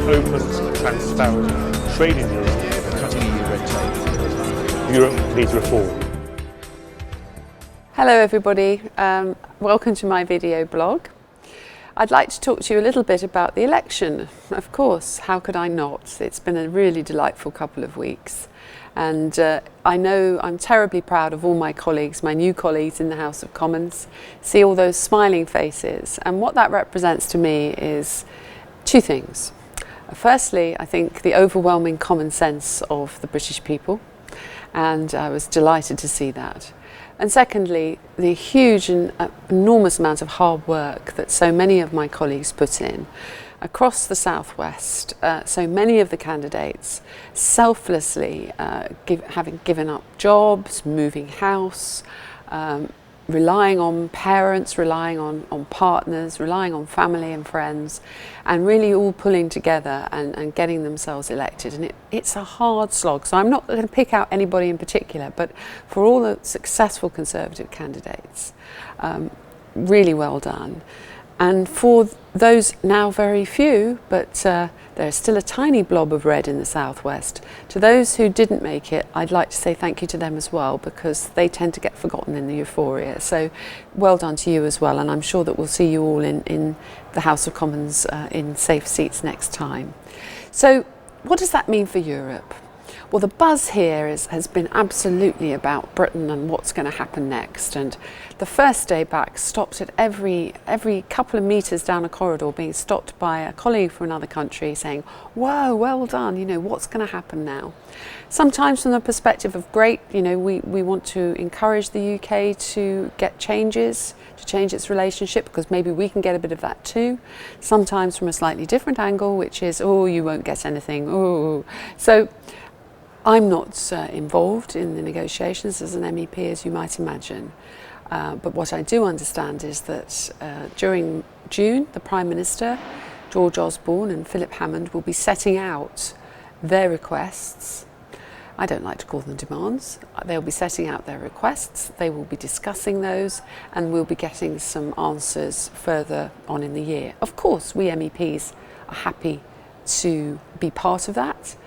open, transparent trade in Europe, cutting EU red tape. Europe needs reform. Hello everybody, welcome to my video blog. I'd like to talk to you a little bit about the election. Of course, how could I not? It's been a really delightful couple of weeks. And I know I'm terribly proud of all my colleagues, my new colleagues in the House of Commons. See all those smiling faces. And what that represents to me is two things. Firstly, I think the overwhelming common sense of the British people. And I was delighted to see that. And secondly, the huge and enormous amount of hard work that so many of my colleagues put in across the Southwest. So many of the candidates selflessly having given up jobs, moving house, relying on parents, relying on partners, relying on family and friends, and really all pulling together and getting themselves elected. And it's a hard slog. So I'm not going to pick out anybody in particular, but for all the successful Conservative candidates, really well done. And for those now very few, but there's still a tiny blob of red in the Southwest, to those who didn't make it, I'd like to say thank you to them as well, because they tend to get forgotten in the euphoria. So well done to you as well, and I'm sure that we'll see you all in the House of Commons in safe seats next time. So what does that mean for Europe? Well, the buzz here has been absolutely about Britain and what's going to happen next. And the first day back, stopped at every couple of metres down a corridor, being stopped by a colleague from another country saying, "Whoa, well done, you know, what's going to happen now?" Sometimes from the perspective of great, you know, we want to encourage the UK to get changes, to change its relationship, because maybe we can get a bit of that too. Sometimes from a slightly different angle, which is, oh, you won't get anything, oh. So I'm not involved in the negotiations as an MEP, as you might imagine. But what I do understand is that during June, the Prime Minister, George Osborne and Philip Hammond, will be setting out their requests. I don't like to call them demands. They'll be setting out their requests, they will be discussing those, and we'll be getting some answers further on in the year. Of course, we MEPs are happy to be part of that.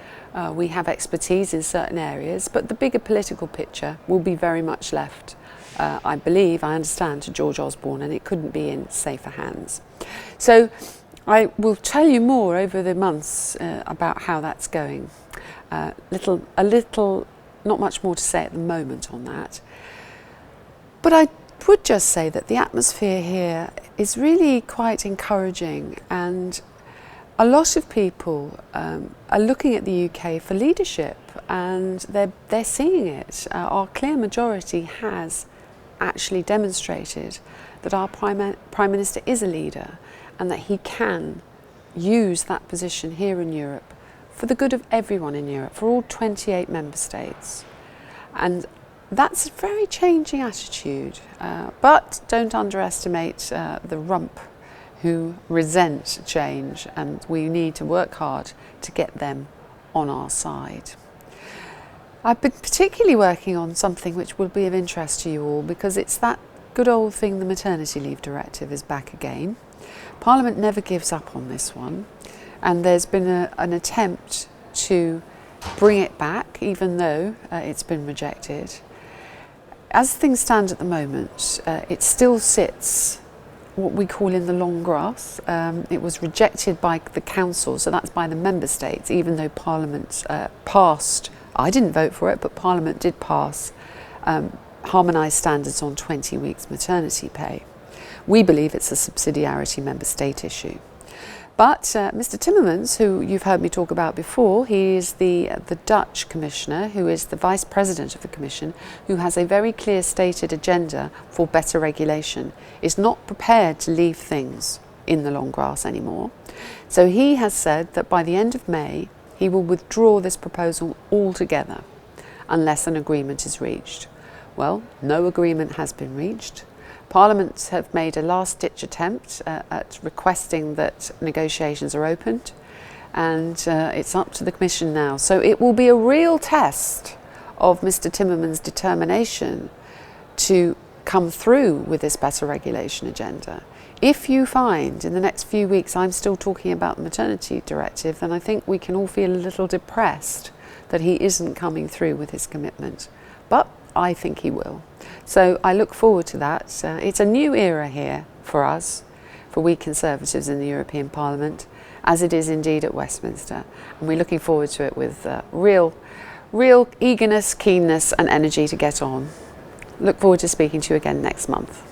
We have expertise in certain areas, but the bigger political picture will be very much left, I understand, to George Osborne, and it couldn't be in safer hands. So I will tell you more over the months about how that's going. A little, not much more to say at the moment on that. But I would just say that the atmosphere here is really quite encouraging, and a lot of people are looking at the UK for leadership, and they're seeing it. Our clear majority has actually demonstrated that our Prime Minister is a leader, and that he can use that position here in Europe for the good of everyone in Europe, for all 28 member states. And that's a very changing attitude, but don't underestimate the rump who resent change, and we need to work hard to get them on our side. I've been particularly working on something which will be of interest to you all, because it's that good old thing, the Maternity Leave Directive is back again. Parliament never gives up on this one, and there's been an attempt to bring it back, even though it's been rejected. As things stand at the moment, it still sits what we call in the long grass. It was rejected by the Council, so that's by the Member States, even though Parliament passed, I didn't vote for it, but Parliament did pass harmonised standards on 20 weeks maternity pay. We believe it's a subsidiarity Member State issue. But Mr Timmermans, who you've heard me talk about before, he is the Dutch Commissioner, who is the Vice President of the Commission, who has a very clear stated agenda for better regulation, is not prepared to leave things in the long grass anymore. So he has said that by the end of May, he will withdraw this proposal altogether, unless an agreement is reached. Well, no agreement has been reached. Parliament have made a last-ditch attempt at requesting that negotiations are opened, and it's up to the Commission now. So it will be a real test of Mr Timmermans' determination to come through with this better regulation agenda. If you find in the next few weeks I'm still talking about the maternity directive, then I think we can all feel a little depressed that he isn't coming through with his commitment. But I think he will. So I look forward to that. It's a new era here for us, for we Conservatives in the European Parliament, as it is indeed at Westminster. And we're looking forward to it with real eagerness, keenness and energy to get on. Look forward to speaking to you again next month.